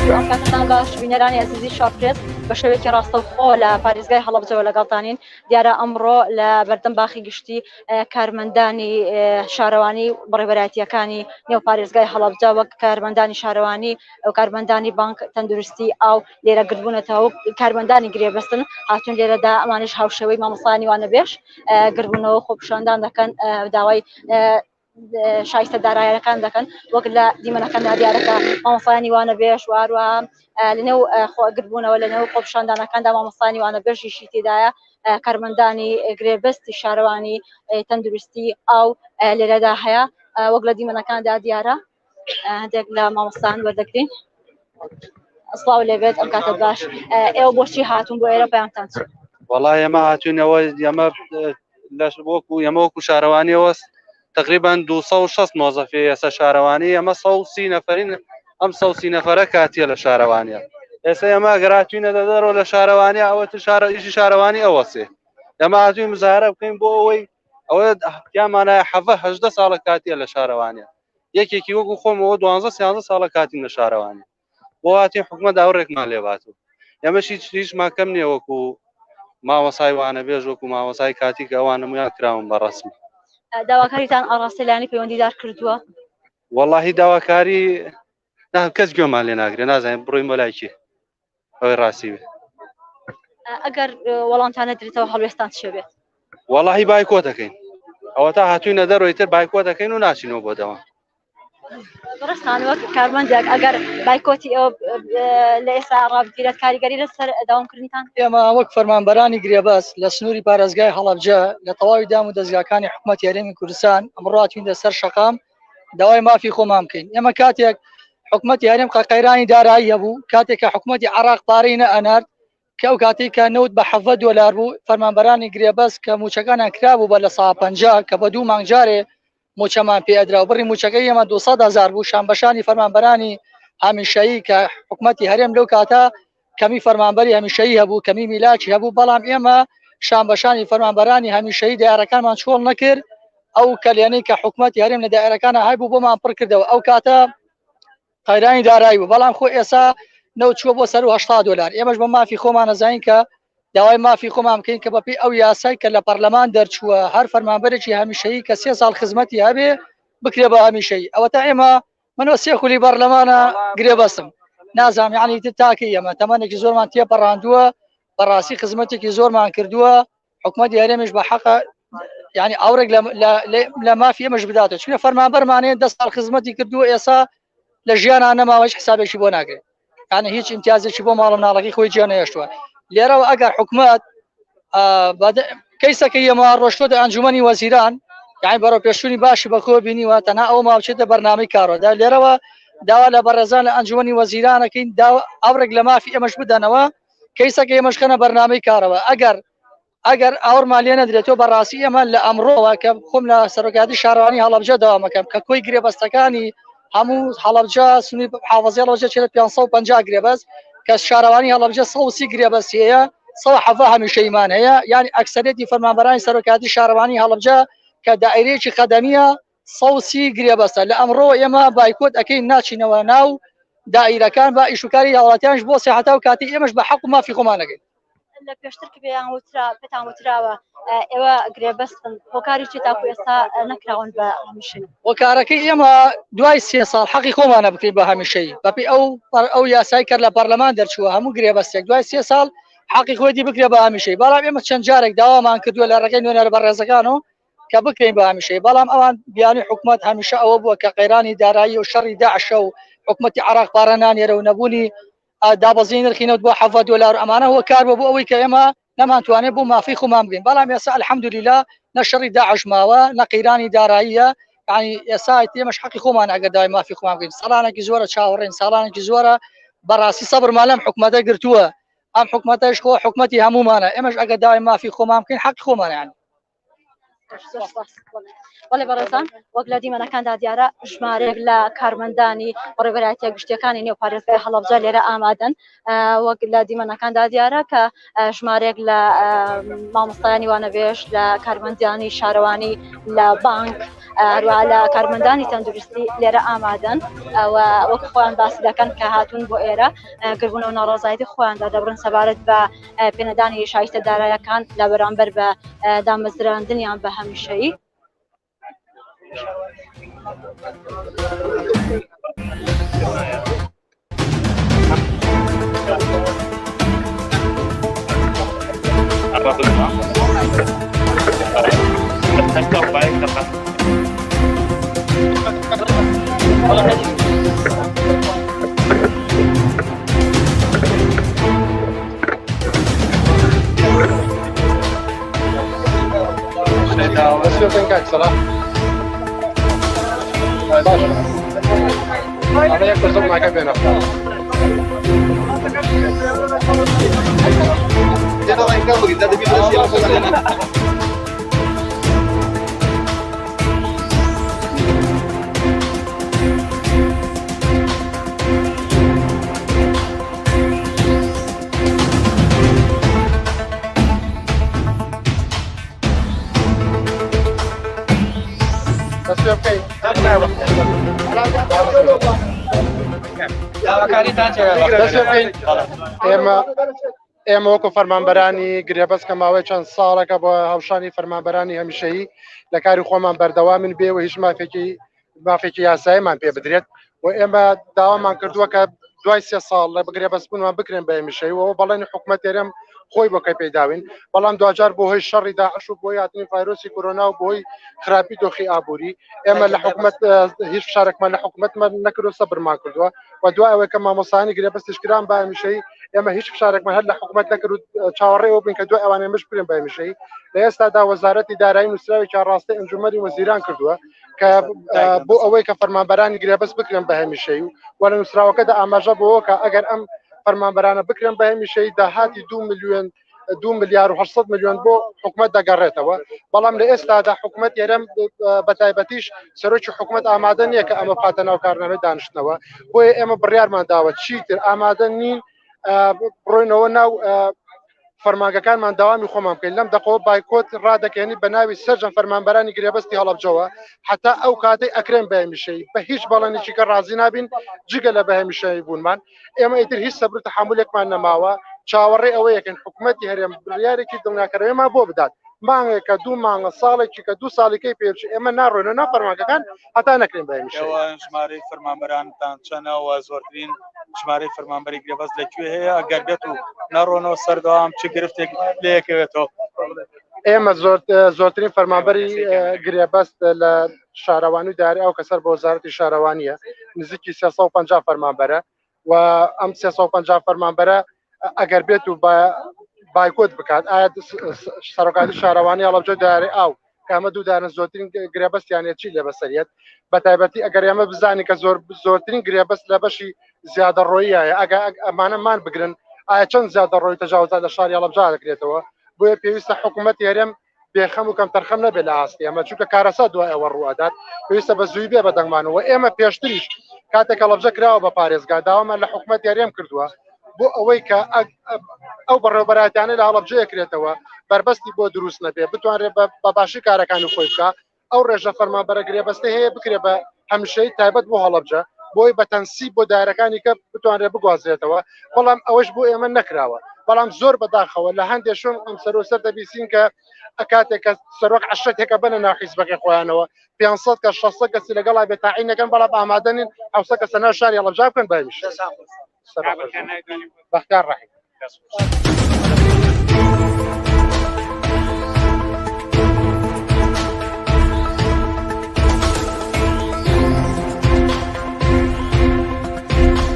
ئەم کاتتان باش بینەرانی ئەزیزی شارپرێس بە شێوەیەکی ڕاستەوخۆ لە پارێزگای هەڵەبجەوە لەگەڵتانین. دیارە ئەمڕۆ لە بەردەم باخی گشتی کارمەندانی شارەوانی بەڕێوەبەرایەتیەکانی نێو پارێزگای هەڵەبجە وەک کارمەندانی شارەوانی ئەو کارمەندانی بانک تەندروستی ئاو لێرە گربوونەتەوە کارمەندانی گرێبەستن هاتوون لێرەدا ئەمانش هاوشێوەی مامۆستانی وانەبێش گربوونەوە خۆپیشاندان دەکەن داوای شایستە دارایەکان دەکەن وەک لە دیمەنەکەندا دیارەکە مامۆستانی وانەبێش واروە لەنێو گربوونەوە لەنێو خۆپیشاندانەکاندا مامۆستانی وانەبێژیشی تێدایە کارمەندانی گرێبەستی شارەوانی تەندروستی ئاو لێرەدا هەیە وەک لە دیمەنەکاندا دیارە هەندێک لە مامۆستان وەردەگرین. ئەسڵاو لێبێت ئەم کاتت باش ئێوە بۆچی هاتوون بۆ ئێرە پەیامتان چ؟ وەڵای ئێمە هاتوونەوە ئێمە وەکو شارەوانیەوە تقریبا 260 مۆزەفی ئێستا شارەوانی ئەمە 130 نەفەرین ئەم 130 نەفەرە کاتیە لە شارەوانیە ئێستا ئێمە گەراتوینە دەدەرەوە لە شارەوانی ئەوەتە ئیشی شارەوانی ئەوەسێ ئێمە هاتووی مزارە بکەین بۆ ئەوەی ئەوە یامانایە 18 ساڵە کاتیە لە شارەوانیە یەکێکی وەکو خۆمەوە 12 ساڵە کاتیم لە شارەوانی بۆ هاتین حکومەت ئەوڕێکمان لێباتوو ئێمەش هیچمان کەم نییە وەکو مامۆسای وانەبێژ وەکو مامۆسای کاتی کە ئەوان هەموویان کراون بە ڕەسمی. داواکاریتان ئاڕاستەیلانی پەیوەندیدار کردووە؟ وەڵاهی داواکاری کەس گوێمان لێ ناگرێت نازانین بڕۆین بۆ لای کێ ئەوەی ڕاستی بێت. ئەگەر وەڵامتانە درێتەوە هەڵوێستان چێ بێت؟ وەڵاهی بایکۆ دەکەین ئەوە تا هاتووینە دەرەوەی تر بایکۆ دەکەین و ناچینەوە بۆ دەوام. ڕستان وەک کارمەندێک ئەگەر بایکۆتی ئەو لە ئێستا ڕابگیرێت کاریگەری لەسەر داوامکردنتان؟ ئێمە وەک فەرمانبەرانی گرێبەست لە سنووری پارێزگای هەڵەبجە لە تەواوی دام و دەستگاکانی حکوومەتی هەرێمی کوردستان ئەمڕۆ هاتووینە سەر شەقام داوای مافی خۆمان بکەین. ئێمە کاتێک حکوومەتی هەرێم قەیرانی دارایی هەبوو کاتێککە حکوومەتی عێراق پارەی نەئەنارد کە ئەو کاتێککە نەوت بە 7 دۆلار بوو فەرمانبەرانی گرێبەست کە موچەکانیان کرابوو بە لە 150 کە بە 2 مانگ جارێ موچەمان پێدرا و بڕی موچەکەی ئێمە 200,000 بوو شانبەشانی فەرمانبەرانی هەمیشەیی کە حکوومەتی هەرێم لەو کاتە کەمی فەرمانبەری هەمیشەیی هەبوو کەمی میلاکی هەبوو بەڵام ئێمە شانبەشانی فەرمانبەرانی هەمیشەیی دایرەکانمان چۆڵ نەکرد ئەو کەلێنەی کە حکوومەتی هەرێم لە دایرەکانە هەبوو بۆمان پڕ کردەوە ئەو کاتە قەیرانی دارایی بوو بەڵام خۆ ئێستا نەوت چووە بۆ سەر 80 دلار ئێمەش بە مافی خۆمان نەزانین کە داوای مافی خۆمان بکەین کە بەپی ئەو یاسای کە لە پەرلەمان دەرچووە هەر فەرمانبەرێکی هەمیشەیی کە 3 ساڵ خزمەتی هەبێ بکرێ بە هەمیشەیی ئەوە تا ئێمە منەوە سێ خولی بەرلەمانە گرێبەستم نازانم یعنی تاکەی ئەمە تەمەنێکی زۆرمان تێپەڕاندووە بەڕاستی خزمەتێکی زۆرمان کردووە حکوومەتی هەرێمیش بە حەقە یعنی ئەوڕێک لە مافی ئێمەش بداتەوە چونکە فەرمانبەرمانەیە 10 ساڵ خزمەتی کردووە ئێستا لە ژیانان نەماوەش حسابێکی بۆ ناگرێت یعنی هیچ امتیازێکی بۆ ماڵە مناڵەکەی خۆی جیا نەهێشتووە لێرەوە ئەگەر حکوومەت کەیسەکەی ئێمە ڕۆشتۆتە ئەنجومەنی وەزیران یعنی بەڕۆ پێشوونی باشی بەخۆ بینیوە تەنها ئەو ماوچێتە بەرنامەی کارۆدا لێرەوە داوا لە بەڕێزان لە ئەنجومەنی وەزیرانەکەین ئەوڕێک لە مافی ئێمەش بدەنەوە کەیسەکە ئێمەشکەنە بەرنامەی کارەوە ئەگەر ئەوڕمان لێ نەدرێتەوە بەڕاستی ئێمە لە ئەمڕۆوە کە خۆم لە سەرۆکاتی شارەوانی هەڵەبجە داوامەکەم کە کۆی گرێبەستەکانی هەموو هەڵەبجە سنووری حافەزەی هەڵەبجە چێت 550 گرێبەست کە شارەوانی هەڵەبجە 130 گرێبەستی هەیە 170 هەمیشەیمان هەیە یعنی ئەکسەرێتی فەرمانبەرانی سەرۆکاتی شارەوانی هەڵەبجە کە دائیرەیەکی خەدەمیە 130 گرێبەستە لە ئەمڕۆ ئێمە بایکۆت ئەەکەین ناچینەوە ناو دائیرەکان بە ئیشوکاری هاوڵاتیانش بۆ سێحەتا و کاتی ئێمەش بە حەق و مافی خۆمانەکەین. لە پێشتر کە پێتان وتراوە ئێوە گرێبەستن هۆکاری چی تاکو ئێستا نەکراون بە هەمیشەی هۆکارەکەی ئێمە دوای 3 ساڵ حەقی خۆمانە بکەین بە هەمیشەی بەپی ئەو یاسای کرد لە پەرلەمان دەرچووە هەموو گرێبەستێک دوای 3 ساڵ حەقی خۆی بکرێ بە هەمیشەی بەڵام ئێمە چەند جارێک داوامان کردووە لە ڕێگەی نوێنەر بەڕێزەکانەوە کە بکەین بە هەمیشەی بەڵام ئەوان بیانی حکوومەت هەمیشە ئەوە بووە کە قەیرانی دارایی و شەڕی داعشە و حکوومەتی عێراق پارە نانێرە و نەبوونی دابەزین نرخینەوت بۆ 7 دلار ئەمانە هۆکار بوو بۆ ئەوەی کە ئێمە نەمانتوانێت بۆ مافی خۆمان بگەین بەڵام ئێستا الحەمدولیلا نە شەڕی داعش ماوە نە قەیرانی داراییە یعنی ئێستا ئێمەش حەقی خۆمان ئەگەر داوای مافی خۆمان بگەین ساڵانێکی زۆرە چاوەڕێین ساڵانێکی زۆرە بەڕاستی سەبرمان لەم حکوومەتە گرتووە ئەم حکوومەتەش خۆ حکوومەتی هەمومانە ئێمەش ئەگەر داوای مافی خۆمان بکەین حەقی خۆمانە یعنی وەڵێ بەڕێزان وەک لە دیمەنەکاندا دیارە ژمارەیەک لە کارمەندانی بەڕێوەبەرایەتیە گشتیەکانی نێو پارێزگای هەڵەبجە لێرە ئامادەن وەک لە دیمەنەکاندا دیارە کە ژمارەیەک لە مامۆستایانی وانەبێژ لە کارمەندیانی شارەوانی لە بانک هەروە لە کارمەندانی تەندروستی لێرە ئامادەن وەک خۆیان باسی دەکەن کە هاتوون بۆ ئێرە گربوون و ناڕازایەتی خۆیاندا دەبڕن سەبارەت بە پێنەدانی شایستە داراییەکان لە بەرامبەر بە دامەزراندنیان بە هەمیشەیی ئێمە وەکو فەرمانبەرانی گرێبەست کە ماوەی چەند ساڵەکە بۆ هەڵشانی فەرمانبەرانی هەمیشەیی لە کاری خۆمان بەردەوامن بێ و هیچ مافێکی یاساییمان پێ بدرێت و ئێمە داوامان کردووە کە دوای 3 ساڵ لە بگرێبەستبوونمان بکرێن بە هەمیشەیی و بەڵێنی حکوومەت ئێرەم خۆی بۆکەی پێداوین بەڵام دوجار بۆ هۆی شەڕی داعش و بۆ هاتنی ڤایرۆسی کۆرۆنا و بۆی خراپی دۆخی ئابووری ئێمە لە حکوومەت هیچ فشارێکمان لە حکوومەتمان نەکرد و سەبرمان کردووە و دوای ئەوەی کە مامۆستایانی گرێبەستیشکران بە هەمیشەیی ئێمە هیچ فشارێکمان هەر لە حکوومەت نەکرد چاوەڕێەوە بین کە دوای ئەوانەی مش بکرێن بە هەمیشەیی لە ئێستادا وەزارەتی دارایی نووسراوێکی ڕاستی ئەنجومەری وەزیران کردووە کە بۆ ئەوەی کە فەرمانبەرانی گرێبەست بکرێن بە هەمیشەیی و لە نووسراوەکەدا ئاماژە بۆەوە کە ئەگەر ئەم فەرمانبەرانە بکرێن بە هەمیشەیی داهاتی 2 ملیار و 800 میلیۆن بۆ حکوومەت دەگەڕێتەوە بەڵام لە ئێستادا حکوومەت ئێرەم بەتایبەتیش سەرۆکی حکوومەت ئامادە نییە کە ئەمە بخاتە ناو کارنامەی دانیشتنەوە بۆیە ئێمە بڕیارمان داوە چیتر ئامادە نین بڕۆینەوە ناو فەرمانگەکانمان داوامی خۆمان بکەین لەم دەقەوە بایکۆت ڕادەکەنی بە ناوی سەرجەم فەرمانبەرانی گرێبەستی هەڵەبجەوە حتا ئەو کاتەی ئەکرێن بە هەمیشەیی بە هیچ بەڵێنێکی کە ڕازی نابین جگە لە بە هەمیشەیی بوونمان ئێمە ئیتر هیچ سەبر و تەحمولێکمان نەماوە چاوەڕێ ئەوەیەکەن حکوومەتی هەرێم بڕیارێکی دڵنیاکەرەوەیمان بۆ بدات مانگێکە 2 مانگە ساڵێکی کە 2 ساڵێکی پێچ ئێمە ناڕۆینە ناو فەرمانگەکان هەتا نەکرێن بە هەمیشەیی ژمارەی فەرمانبەرانتان چەنەوە زۆرترین ژمارەی فەرمانبەری گرێبەست لەکوێ هەیە ئەگەر بێت و نەڕۆنەوە سەردەوام چ گرفتێک لەیەکەوێتەوە ئێمە زۆرترین فەرمانبەری گرێبەست لە شارەوانی و داری ئەو کەسەر بۆ وەزارەتی شارەوانیە نزیکی 350 فەرمانبەرە و ئەم 350 فەرمانبەرە ئەگەر بێت و بایکۆت بکات ئایا سەرۆکاتی شارەوانی هەڵەبجە داری ئاو کامە دوو دانە زۆرترین گرێبەستیانێت چی لە بەسەریەت بە تایبەتی ئەگەر ئێمە بزانانی کە زۆرترین گرێبەست لە بەشی زیادە ڕۆیایە ئەگە ئەمانەمان بگرن ئایا چەند زیادە ڕۆی تەجاوزات لە شاری هەڵەبجە دەکرێتەوە بۆیە پێویستە حکوومەتی هەرێم بێخەم و کەم تەرخەم نەبێت لە ئاستی ئەمە چونکە کارەسا دوای ئەوە ڕوئدات پێویستە بە زووی بێ بەدەنگمانەوە ئێمە پێشتریش کاتێک هەڵەبجە کراوە بە پارێزگا داوامان لە حکوومەتی هەرێم کردووە بۆ ئەوەی کە ئەو بەڕێوەبەرایەتیانە لە هەڵەبجە ئەکرێتەوە بربەستی بۆ دروست نەبێ بتوانرێت بە باشی کارەکانی خۆی بکە ئەو ڕێژە فەرمانبەرە گرێبەستی هەیە بکرێ بە هەمیشەی تایبەت بۆ هەڵەبجە بۆی بە تەنسیب بۆ دایرەکانی کە بتوانرێت بگوازرێتەوە بەڵام ئەوەش بۆ ئێمە نەکراوە بەڵام زۆر بەداخەوە لە هەندێک شوێن ئەم سەر دەبیستین کە کاتێک کە سەرۆک عەشەتێکە بنە ناو حیزبەکەی خۆیانەوە 500 کەس 600 کەسی لەگەڵا بێتاعین نەکەن بەڵام ئامادەنین 700 کەسە ناو شاری هەڵەبجە بکەن بە هەمیشە بەختیار ڕەحیم